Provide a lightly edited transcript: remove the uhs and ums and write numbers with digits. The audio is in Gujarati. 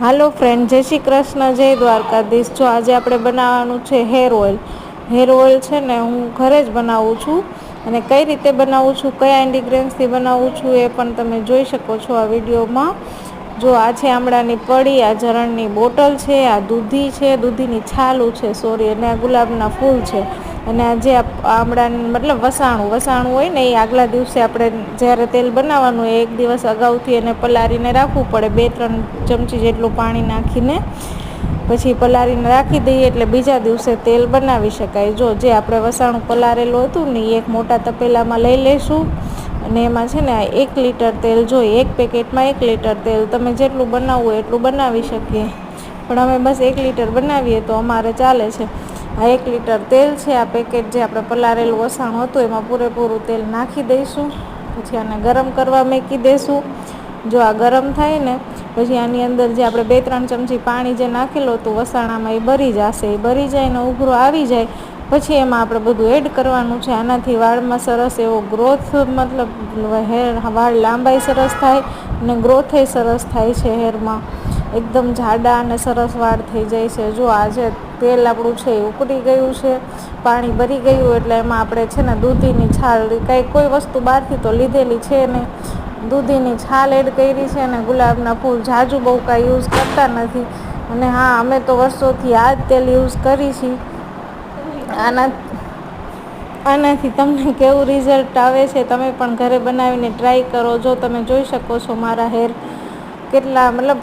હાલો ફ્રેન્ડ, જય શ્રી કૃષ્ણ, જય દ્વારકાધીશ। જો આજે આપણે બનાવવાનું છે હેર ઓઇલ। હેર ઓઇલ છે ને હું ઘરે જ બનાવું છું, અને કઈ રીતે બનાવું છું, કયા ઇન્ગ્રીડિયન્ટ્સથી બનાવું છું એ પણ તમે જોઈ શકો છો આ વિડીયોમાં। જો આ છે આમળાની પડી, આ જરણની બોટલ છે, આ દૂધી છે, દૂધીની છાલું છે સોરી, અને આ ગુલાબના ફૂલ છે। અને આ જે આમળા મતલબ વસાણું હોય ને, એ આગલા દિવસે આપણે જ્યારે તેલ બનાવવાનું હોય એક દિવસ અગાઉથી એને પલાળીને રાખવું પડે, 2-3 ચમચી જેટલું પાણી નાખીને પછી પલાળીને રાખી દઈએ એટલે બીજા દિવસે તેલ બનાવી શકાય। જો જે આપણે વસાણું પલાળેલું હતું ને એ એક મોટા તપેલામાં લઈ લઈશું, અને એમાં છે ને 1 લીટર તેલ જોઈએ। એક પેકેટમાં 1 લીટર તેલ, તમે જેટલું બનાવવું હોય એટલું બનાવી શકીએ, પણ અમે બસ 1 લીટર બનાવીએ તો અમારે ચાલે છે। આ 1 લીટર તેલ છે, આ પેકેટ જે આપણે પલાળેલું વસાણું હતું એમાં પૂરેપૂરું તેલ નાખી દઈશું, પછી આને ગરમ કરવા મૂકી દઈશું। જો આ ગરમ થાય ને પછી આની અંદર જે આપણે 2-3 ચમચી પાણી જે નાખેલું હતું વસાણામાં એ બળી જશે। એ બળી જાય ને ઉભરો આવી જાય પછી એમાં આપણે બધું એડ કરવાનું છે। આનાથી વાળમાં સરસ એવો ગ્રોથ, મતલબ વાળ લાંબાઈ સરસ થાય અને ગ્રોથે સરસ થાય છે હેરમાં, એકદમ જાડા અને સરસ વાળ થઈ જાય છે। જો આજે તેલ આપણું છે એ ઉકળી ગયું છે, પાણી ભરી ગયું, એટલે એમાં આપણે છે ને દૂધીની છાલ, કોઈ વસ્તુ બહારથી તો લીધેલી છે નહીં, દૂધીની છાલ એડ કરી છે, અને ગુલાબના ફૂલ। જાજુ બહુ કાંઈ યુઝ કરતા નથી, અને હા, અમે તો વર્ષોથી આ જ તેલ યુઝ કરી છીએ। આનાથી તમને કેવું રિઝલ્ટ આવે છે તમે પણ ઘરે બનાવીને ટ્રાય કરો। જો તમે જોઈ શકો છો મારા હેર કેટલા, મતલબ